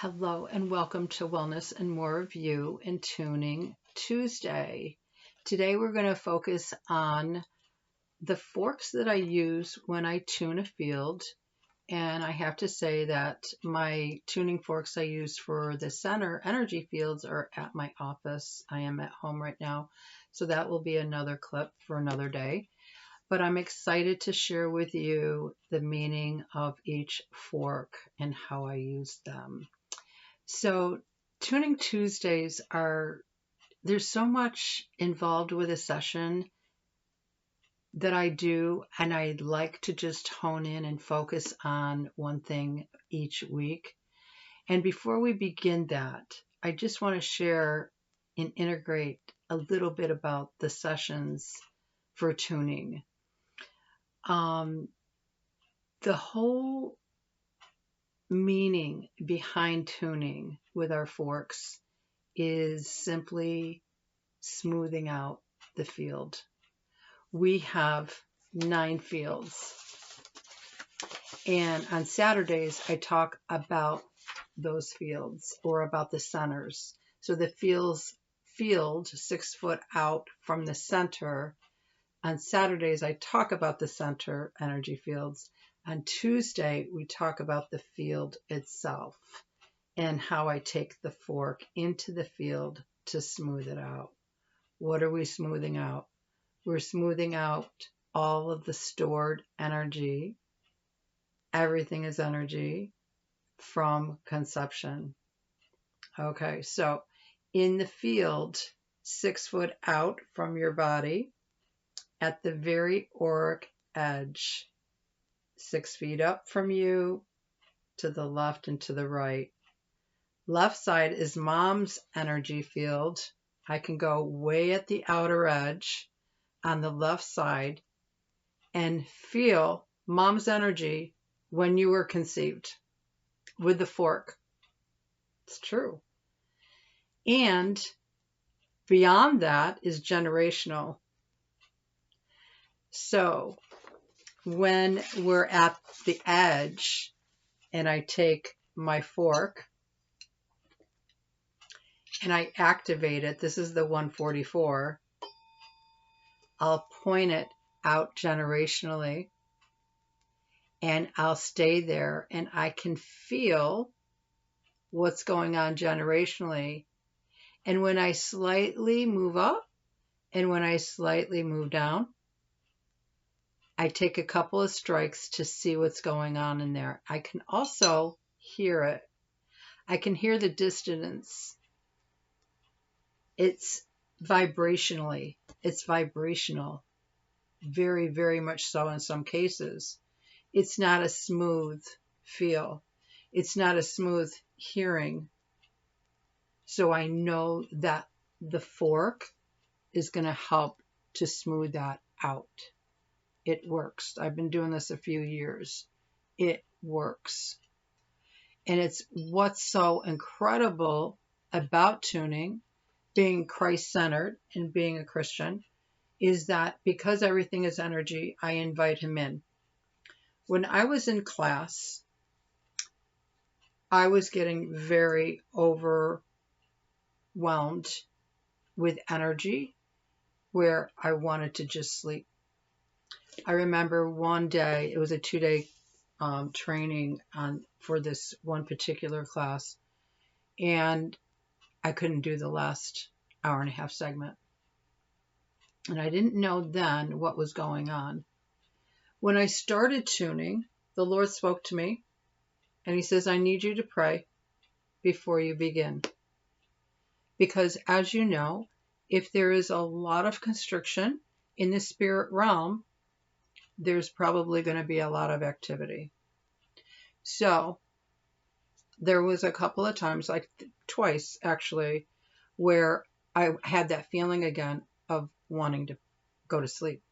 Hello and welcome to Wellness and More of You and Tuning Tuesday. Today we're going to focus on the forks that I use when I tune a field. And I have to say that my tuning forks I use for the center energy fields are at my office. I am at home right now, so that will be another clip for another day. But I'm excited to share with you the meaning of each fork and how I use them. So Tuning Tuesdays there's so much involved with a session that I do, and I like to just hone in and focus on one thing each week. And before we begin that, I just want to share and integrate a little bit about the sessions for tuning. The whole meaning behind tuning with our forks is simply smoothing out the field. We have 9 fields, and on Saturdays I talk about those fields or about the centers. So the field 6 foot out from the center. On Saturdays I talk about the center energy fields. On Tuesday we talk about the field itself and how I take the fork into the field to smooth it out. What are we smoothing out? We're smoothing out all of the stored energy. Everything is energy from conception. Okay, so in the field, 6 foot out from your body, at the very auric edge, 6 feet up from you, to the left and to the right. Left side is mom's energy field. I can go way at the outer edge on the left side and feel mom's energy when you were conceived with the fork. It's true. And beyond that is generational. So when we're at the edge and I take my fork and I activate it, this is the 144, I'll point it out generationally and I'll stay there and I can feel what's going on generationally. And when I slightly move up and when I slightly move down, I take a couple of strikes to see what's going on in there. I can also hear it. I can hear the dissonance. It's vibrationally. It's vibrational. Very, very much so in some cases. It's not a smooth feel. It's not a smooth hearing. So I know that the fork is going to help to smooth that out. It works. I've been doing this a few years. It works. And it's what's so incredible about tuning, being Christ-centered and being a Christian, is that because everything is energy, I invite him in. When I was in class, I was getting very overwhelmed with energy where I wanted to just sleep. I remember one day, it was a 2-day training for this one particular class, and I couldn't do the last hour and a half segment. And I didn't know then what was going on. When I started tuning, the Lord spoke to me, and he says, I need you to pray before you begin. Because as you know, if there is a lot of constriction in the spirit realm, there's probably going to be a lot of activity. So there was a couple of times, like twice actually, where I had that feeling again of wanting to go to sleep.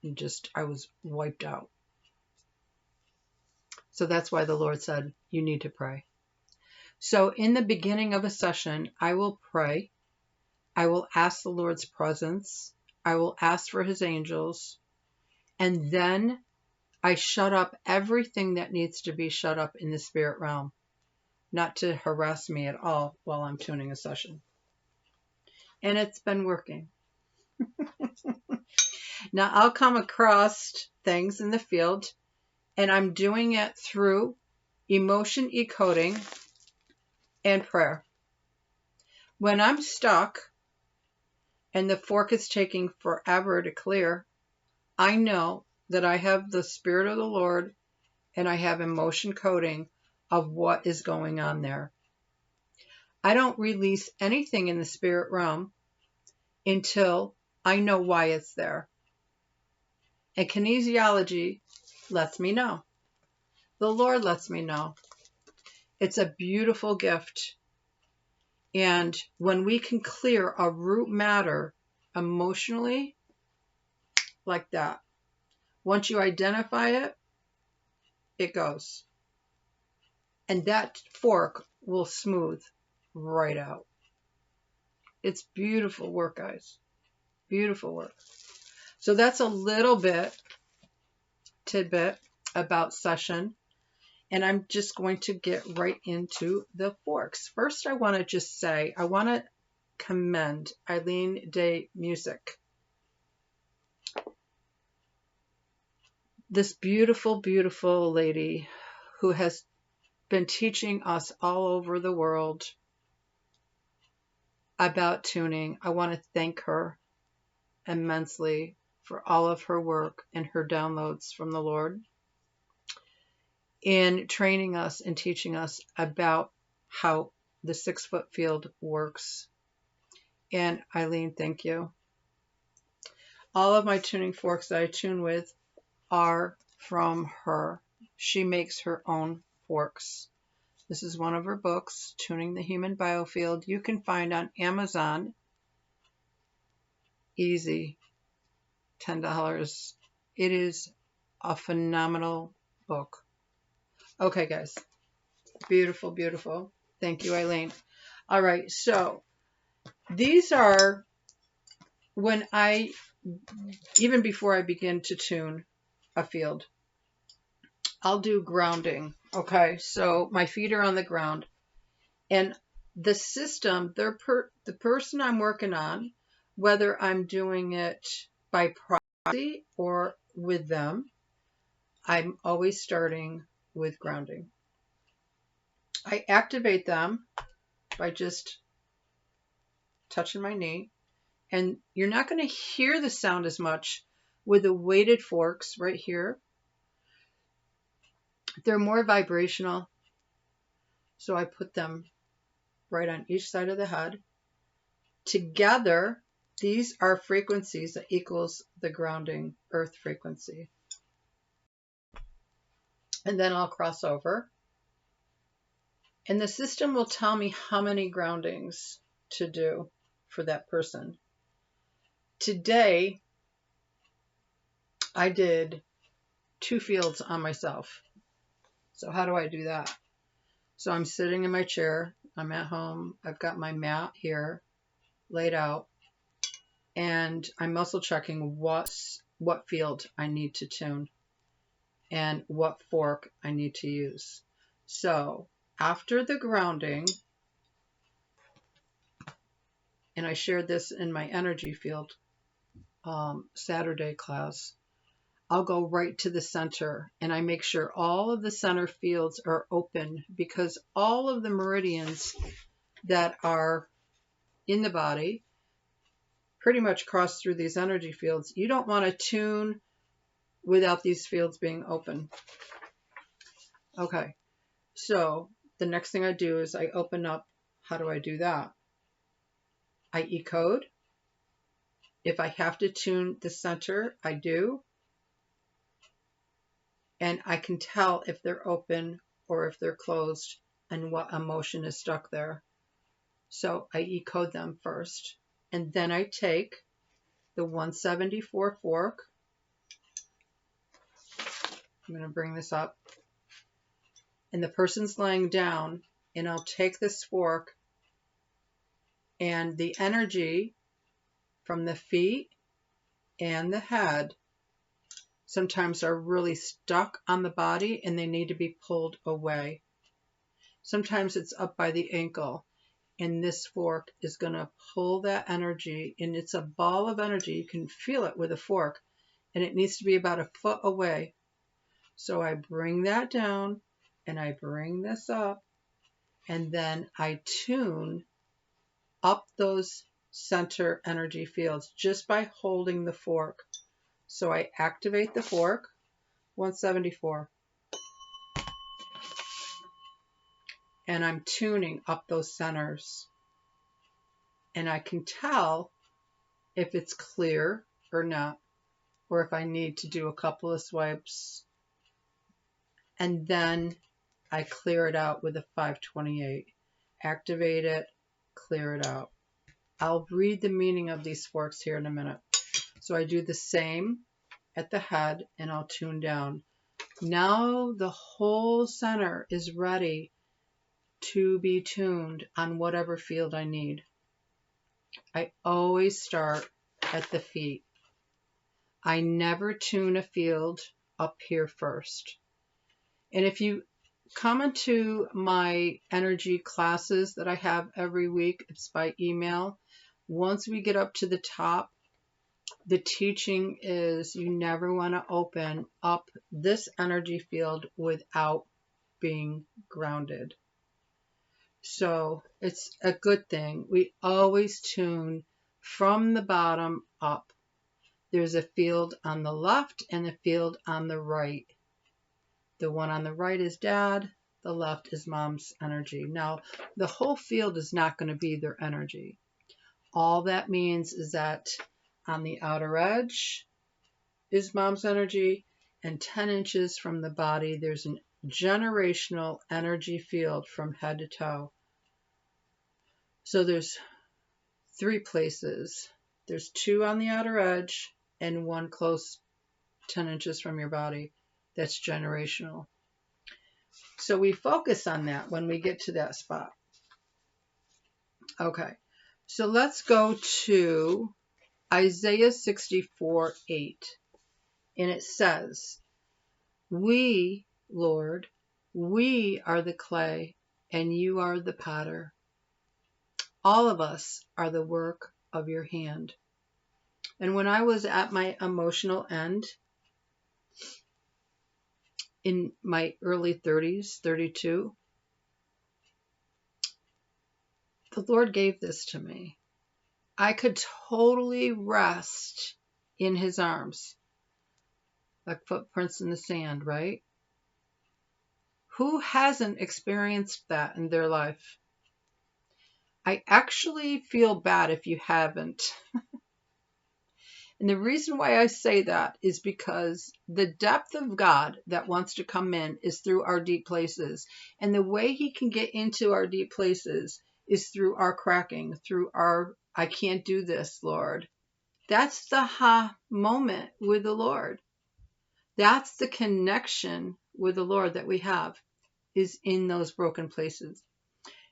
And I was wiped out. So that's why the Lord said, you need to pray. So in the beginning of a session, I will pray. I will ask the Lord's presence. I will ask for his angels. And then I shut up everything that needs to be shut up in the spirit realm. not to harass me at all while I'm tuning a session. And it's been working. Now I'll come across things in the field, and I'm doing it through emotion decoding and prayer. When I'm stuck and the fork is taking forever to clear, I know that I have the Spirit of the Lord and I have emotion coding of what is going on there. I don't release anything in the spirit realm until I know why it's there. And kinesiology lets me know. The Lord lets me know. It's a beautiful gift. And when we can clear a root matter emotionally, like that, once you identify it, it goes. And that fork will smooth right out. It's beautiful work, guys. Beautiful work. So that's a little bit tidbit about session. And I'm just going to get right into the forks. First, I want to just say, I want to commend Eileen de Music. This beautiful, beautiful lady who has been teaching us all over the world about tuning. I want to thank her immensely for all of her work and her downloads from the Lord in training us and teaching us about how the 6-foot field works. And Eileen, thank you. All of my tuning forks that I tune with are from her. She makes her own forks. This is one of her books, Tuning the Human Biofield. You can find on Amazon. Easy. $10. It is a phenomenal book. Okay, guys. Beautiful, beautiful. Thank you, Eileen. All right, so these are when even before I begin to tune a field, I'll do grounding. Okay, so my feet are on the ground. And the system, the person I'm working on, whether I'm doing it by proxy or with them, I'm always starting with grounding. I activate them by just touching my knee. And you're not going to hear the sound as much with the weighted forks right here. They're more vibrational. So I put them right on each side of the head. Together, these are frequencies that equals the grounding earth frequency. And then I'll cross over. And the system will tell me how many groundings to do for that person. Today, I did 2 fields on myself. So how do I do that? So I'm sitting in my chair. I'm at home. I've got my mat here laid out. And I'm muscle checking what field I need to tune and what fork I need to use. So after the grounding, and I shared this in my energy field Saturday class, I'll go right to the center and I make sure all of the center fields are open, because all of the meridians that are in the body pretty much cross through these energy fields. You don't want to tune without these fields being open. Okay, so the next thing I do is I open up. How do I do that? I E-code. If I have to tune the center, I do. And I can tell if they're open or if they're closed and what emotion is stuck there. So I E-code them first. And then I take the 174 fork. I'm going to bring this up. And the person's laying down, and I'll take this fork, and the energy from the feet and the head sometimes are really stuck on the body and they need to be pulled away. Sometimes it's up by the ankle. And this fork is going to pull that energy, and it's a ball of energy. You can feel it with a fork, and it needs to be about a foot away. So I bring that down, and I bring this up, and then I tune up those center energy fields just by holding the fork. So I activate the fork, 174, and I'm tuning up those centers. And I can tell if it's clear or not, or if I need to do a couple of swipes. And then I clear it out with a 528. Activate it, clear it out. I'll read the meaning of these forks here in a minute. So I do the same at the head, and I'll tune down. Now the whole center is ready to be tuned on whatever field I need. I always start at the feet. I never tune a field up here first. And if you come into my energy classes that I have every week, it's by email. Once we get up to the top, the teaching is you never want to open up this energy field without being grounded. So it's a good thing. We always tune from the bottom up. There's a field on the left and a field on the right. The one on the right is dad, the left is mom's energy. Now, the whole field is not going to be their energy. All that means is that on the outer edge is mom's energy, and 10 inches from the body, there's a generational energy field from head to toe. So there's 3 places. There's 2 on the outer edge and 1 close 10 inches from your body. That's generational. So we focus on that when we get to that spot. Okay, so let's go to Isaiah 64:8. And it says, "We, Lord, we are the clay, and you are the potter. All of us are the work of your hand." And when I was at my emotional end, in my early 30s, 32, the Lord gave this to me. I could totally rest in his arms, like footprints in the sand, right? Who hasn't experienced that in their life? I actually feel bad if you haven't. And the reason why I say that is because the depth of God that wants to come in is through our deep places. And the way he can get into our deep places is through our cracking, through our, I can't do this, Lord. That's the ha moment with the Lord. That's the connection with the Lord that we have, is in those broken places.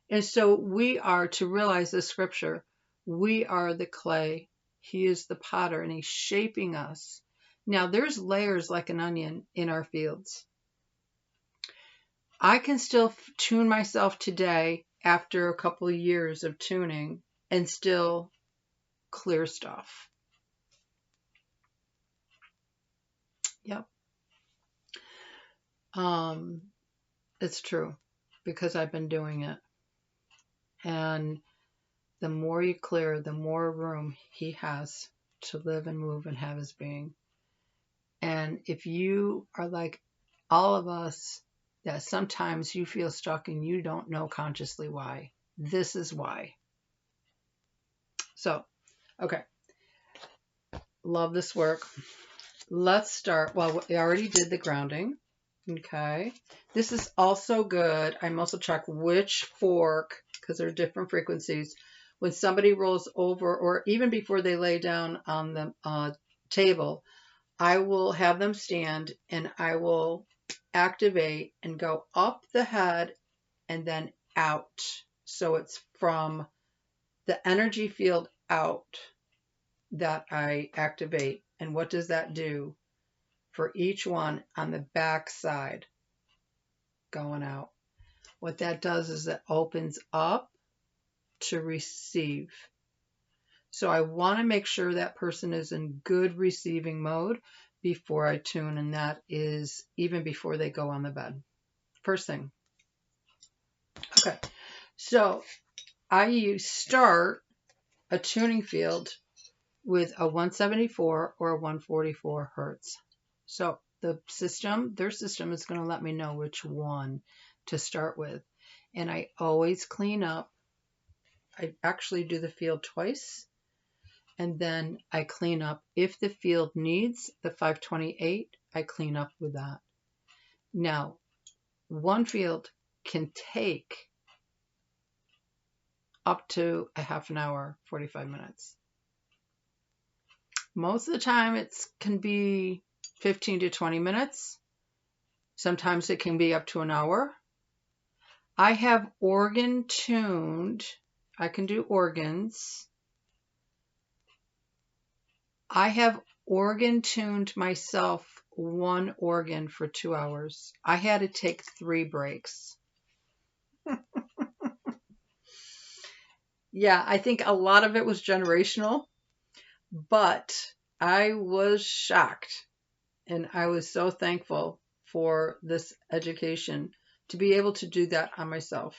And so we are to realize the scripture. We are the clay. He is the potter, and he's shaping us. Now, there's layers like an onion in our fields. I can still tune myself today after a couple of years of tuning and still clear stuff. Yep. It's true, because I've been doing it. And the more you clear, the more room he has to live and move and have his being. And if you are like all of us, that sometimes you feel stuck and you don't know consciously why, this is why. So, okay. Love this work. Let's start. Well, we already did the grounding. Okay. This is also good. I'm also check which fork, because there are different frequencies. When somebody rolls over, or even before they lay down on the table, I will have them stand and I will activate and go up the head and then out. So it's from the energy field out that I activate. And what does that do? For each one on the back side, going out. What that does is it opens up to receive. So I want to make sure that person is in good receiving mode before I tune, and that is even before they go on the bed. First thing. Okay, so I start a tuning field with a 174 or a 144 hertz. So their system is going to let me know which one to start with. And I always clean up. I actually do the field twice. And then I clean up. If the field needs the 528, I clean up with that. Now, one field can take up to a half an hour, 45 minutes. Most of the time it can be 15 to 20 minutes. Sometimes it can be up to an hour. I have organ tuned. I can do organs. I have organ tuned myself one organ for 2 hours. I had to take 3 breaks. Yeah, I think a lot of it was generational, but I was shocked and I was so thankful for this education to be able to do that on myself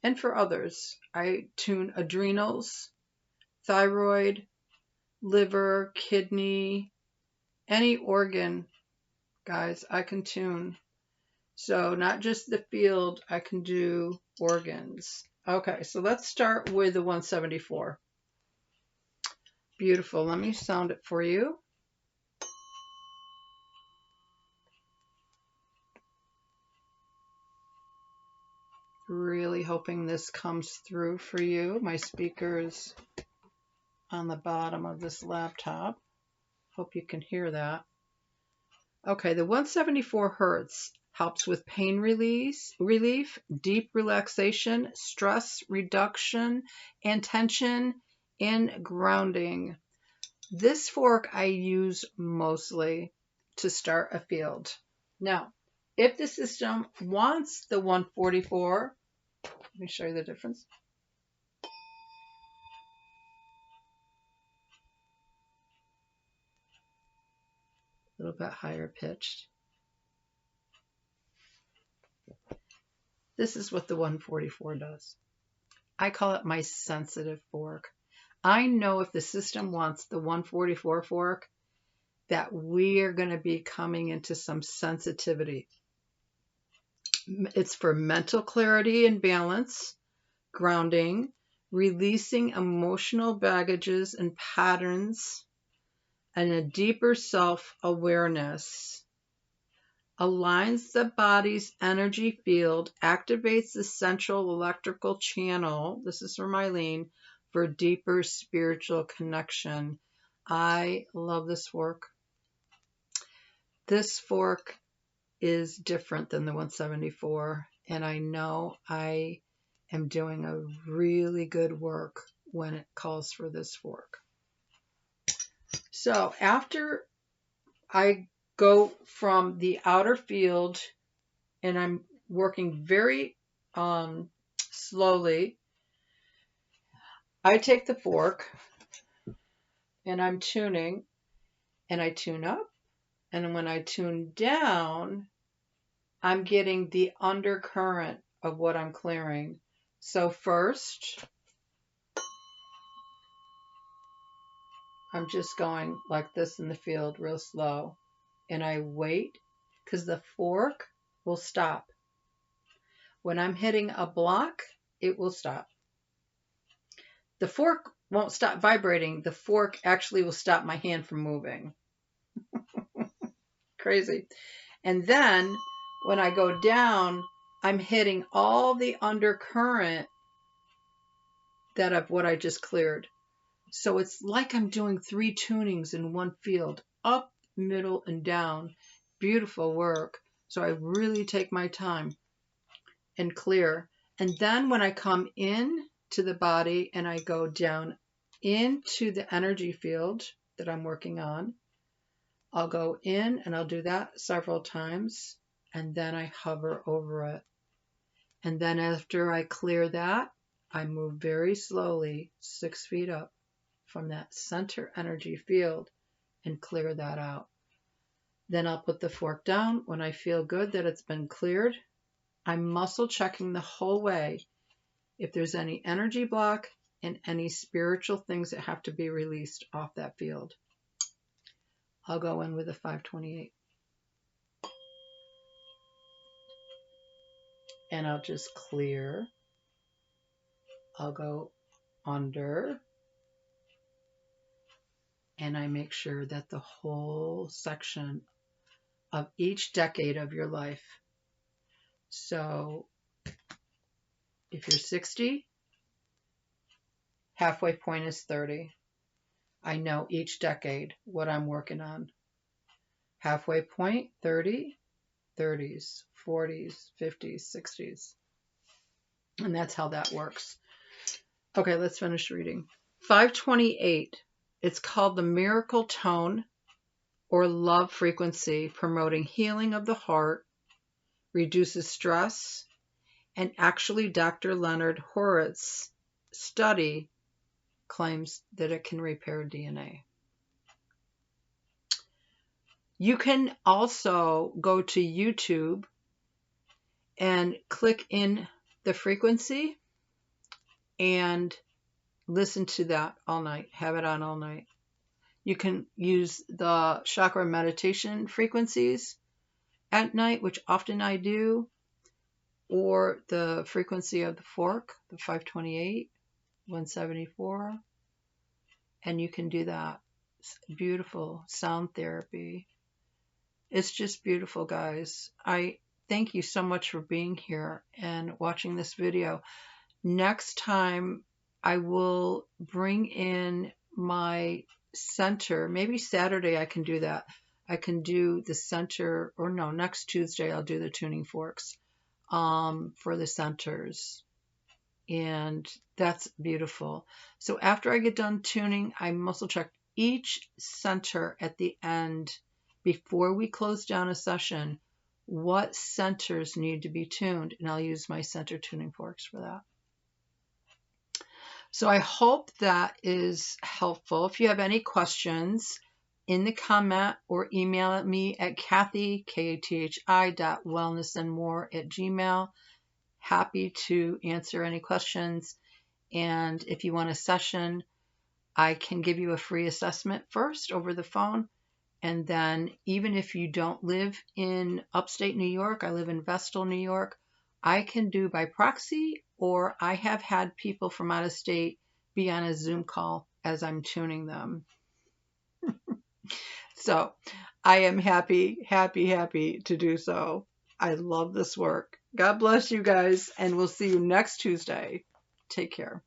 and for others. I tune adrenals, thyroid, liver, kidney, any organ, guys, I can tune. So not just the field, I can do organs. Okay, so let's start with the 174. Beautiful. Let me sound it for you. Really hoping this comes through for you. My speaker's on the bottom of this laptop. Hope you can hear that. Okay, the 174 hertz helps with pain relief, deep relaxation, stress reduction, and tension and grounding. This fork I use mostly to start a field. Now, if the system wants the 144, let me show you the difference. A little bit higher pitched. This is what the 144 does. I call it my sensitive fork. I know if the system wants the 144 fork that we are going to be coming into some sensitivity. It's for mental clarity and balance, grounding, releasing emotional baggages and patterns, and a deeper self-awareness. Aligns the body's energy field, activates the central electrical channel. This is from Eileen for deeper spiritual connection. I love this fork. This fork is different than the 174, and I know I am doing a really good work when it calls for this fork. So after I go from the outer field and I'm working very slowly, I take the fork and I'm tuning, and I tune up, and when I tune down, I'm getting the undercurrent of what I'm clearing. So first, I'm just going like this in the field real slow, and I wait because the fork will stop. When I'm hitting a block, it will stop. The fork won't stop vibrating. The fork actually will stop my hand from moving. Crazy. And then when I go down, I'm hitting all the undercurrent that of what I just cleared. So it's like I'm doing 3 tunings in one field, up, middle, and down. Beautiful work. So I really take my time and clear. And then when I come in to the body and I go down into the energy field that I'm working on, I'll go in and I'll do that several times, and then I hover over it. And then after I clear that, I move very slowly 6 feet up from that center energy field and clear that out. Then I'll put the fork down. When I feel good that it's been cleared, I'm muscle checking the whole way if there's any energy block and any spiritual things that have to be released off that field. I'll go in with a 528. And I'll just clear. I'll go under. And I make sure that the whole section of each decade of your life. So if you're 60, halfway point is 30. I know each decade what I'm working on. Halfway point, 30, 30s, 40s, 50s, 60s. And that's how that works. Okay, let's finish reading. 528. It's called the Miracle Tone or Love Frequency, promoting healing of the heart, reduces stress, and actually Dr. Leonard Horitz's study claims that it can repair DNA. You can also go to YouTube and click in the frequency and listen to that all night. Have it on all night. You can use the chakra meditation frequencies at night, which often I do, or the frequency of the fork, the 528, 174, and you can do that. It's beautiful sound therapy. It's just beautiful, guys. I thank you so much for being here and watching this video. Next time, I will bring in my center. Maybe Saturday I can do that. I can do the center, or no, next Tuesday I'll do the tuning forks for the centers. And that's beautiful. So after I get done tuning, I muscle check each center at the end before we close down a session. What centers need to be tuned? And I'll use my center tuning forks for that. So I hope that is helpful. If you have any questions, in the comment or email me at Kathy, kathi.wellnessandmore@gmail.com. Happy to answer any questions. And if you want a session, I can give you a free assessment first over the phone. And then even if you don't live in upstate New York, I live in Vestal, New York, I can do by proxy, or I have had people from out of state be on a Zoom call as I'm tuning them. So I am happy to do so. I love this work. God bless you guys, and we'll see you next Tuesday. Take care.